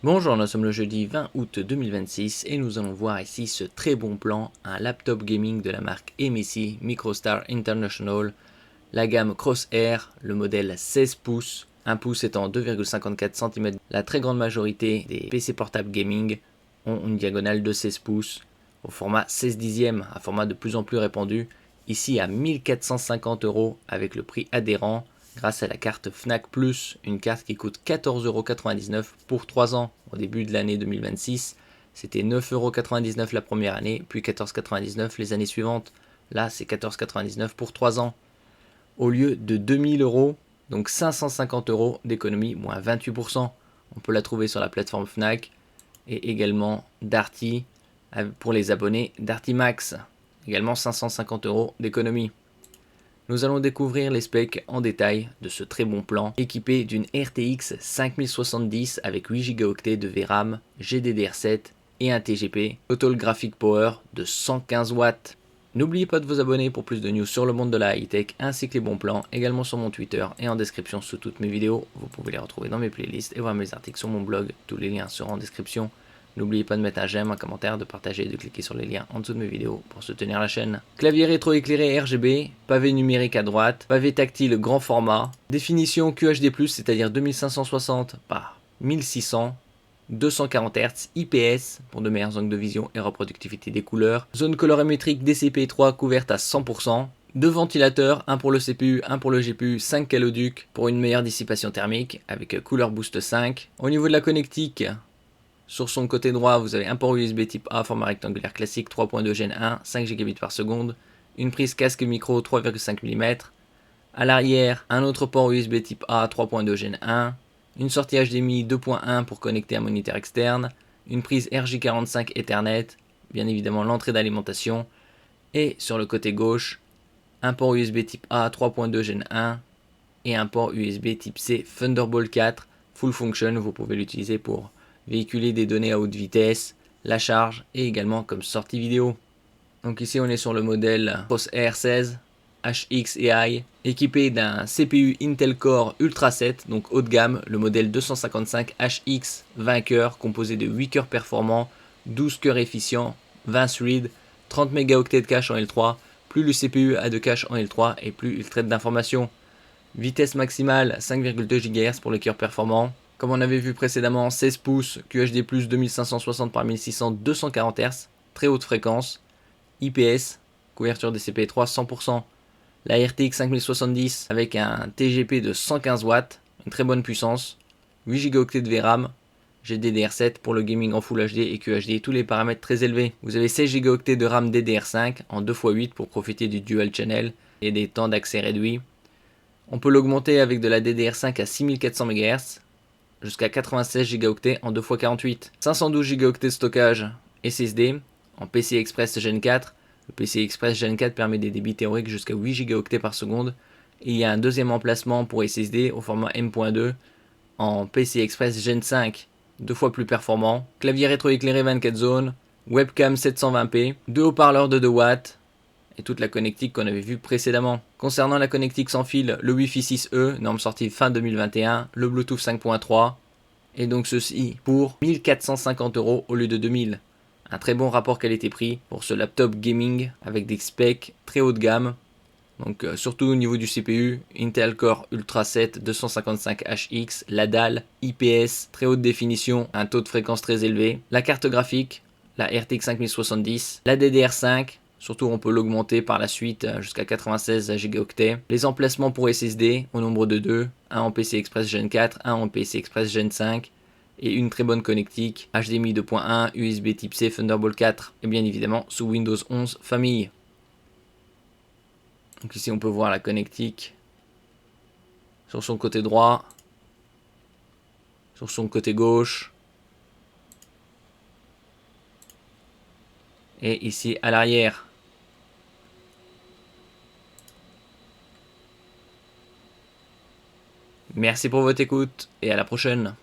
Bonjour, nous sommes le jeudi 20 août 2026 et nous allons voir ici ce très bon plan, un laptop gaming de la marque MSI Microstar International, la gamme Crosshair, le modèle 16 pouces, 1 pouce étant 2,54 cm. La très grande majorité des PC portables gaming ont une diagonale de 16 pouces au format 16 dixièmes, un format de plus en plus répandu, ici à 1450 € avec le prix adhérent, grâce à la carte Fnac Plus, une carte qui coûte 14,99 € pour 3 ans. Au début de l'année 2026, c'était 9,99 € la première année, puis 14,99 € les années suivantes. Là, c'est 14,99 € pour 3 ans. Au lieu de 2000 €, donc 550 € d'économie, moins 28%. On peut la trouver sur la plateforme Fnac et également Darty pour les abonnés Darty Max. Également 550 € d'économie. Nous allons découvrir les specs en détail de ce très bon plan, équipé d'une RTX 5070 avec 8 Go de VRAM, GDDR7 et un TGP, Total Graphic Power de 115 watts. N'oubliez pas de vous abonner pour plus de news sur le monde de la high-tech ainsi que les bons plans, également sur mon Twitter et en description sous toutes mes vidéos. Vous pouvez les retrouver dans mes playlists et voir mes articles sur mon blog, tous les liens seront en description. N'oubliez pas de mettre un j'aime, un commentaire, de partager et de cliquer sur les liens en dessous de mes vidéos pour soutenir la chaîne. Clavier rétro-éclairé RGB, pavé numérique à droite, pavé tactile grand format, définition QHD+, c'est-à-dire 2560 par 1600, 240 Hz, IPS pour de meilleurs angles de vision et reproductivité des couleurs, zone colorimétrique DCP3 couverte à 100%, deux ventilateurs, un pour le CPU, un pour le GPU, 5 caloducs pour une meilleure dissipation thermique avec Cooler Boost 5. Au niveau de la connectique, sur son côté droit, vous avez un port USB type A format rectangulaire classique 3.2 Gen 1, 5 Gb par seconde, une prise casque micro 3,5 mm. À l'arrière, un autre port USB type A 3.2 Gen 1, une sortie HDMI 2.1 pour connecter un moniteur externe, une prise RJ45 Ethernet, bien évidemment l'entrée d'alimentation, et sur le côté gauche, un port USB type A 3.2 Gen 1 et un port USB type C Thunderbolt 4 Full Function. Vous pouvez l'utiliser pour véhiculer des données à haute vitesse, la charge et également comme sortie vidéo. Donc ici on est sur le modèle Crosshair 16 HX AI, équipé d'un CPU Intel Core Ultra 7, donc haut de gamme, le modèle 255 HX 20 cœurs, composé de 8 cœurs performants, 12 cœurs efficients, 20 threads, 30 mégaoctets de cache en L3, plus le CPU a de cache en L3 et plus il traite d'informations. Vitesse maximale 5,2 GHz pour les cœurs performants. Comme on avait vu précédemment, 16 pouces, QHD+, 2560 par 1600, 240 Hz, très haute fréquence, IPS, couverture DCP3 100%, la RTX 5070 avec un TGP de 115 watts, une très bonne puissance, 8 Go de VRAM, GDDR7 pour le gaming en Full HD et QHD, tous les paramètres très élevés. Vous avez 16 Go de RAM DDR5 en 2x8 pour profiter du dual channel et des temps d'accès réduits. On peut l'augmenter avec de la DDR5 à 6400 MHz, jusqu'à 96 Go en 2x48, 512 Go de stockage SSD en PCI Express Gen 4. Le PCI Express Gen 4 permet des débits théoriques jusqu'à 8 Go par seconde. Et il y a un deuxième emplacement pour SSD au format M.2 en PCI Express Gen 5, deux fois plus performant. Clavier rétro-éclairé 24 zones, webcam 720p, deux haut-parleurs de 2 watts et toute la connectique qu'on avait vue précédemment. Concernant la connectique sans fil, le Wi-Fi 6E, norme sortie fin 2021, le Bluetooth 5.3, et donc ceci pour 1450 € au lieu de 2000. Un très bon rapport qualité-prix pour ce laptop gaming avec des specs très haut de gamme. Donc surtout au niveau du CPU, Intel Core Ultra 7 255 HX, la dalle, IPS, très haute définition, un taux de fréquence très élevé, la carte graphique, la RTX 5070, la DDR5, surtout on peut l'augmenter par la suite jusqu'à 96 Go, les emplacements pour SSD au nombre de 2, un en PCI Express Gen 4, un en PCI Express Gen 5, et une très bonne connectique, HDMI 2.1, USB type C, Thunderbolt 4, et bien évidemment sous Windows 11 famille. Donc ici on peut voir la connectique sur son côté droit, sur son côté gauche, et ici à l'arrière. Merci pour votre écoute et à la prochaine.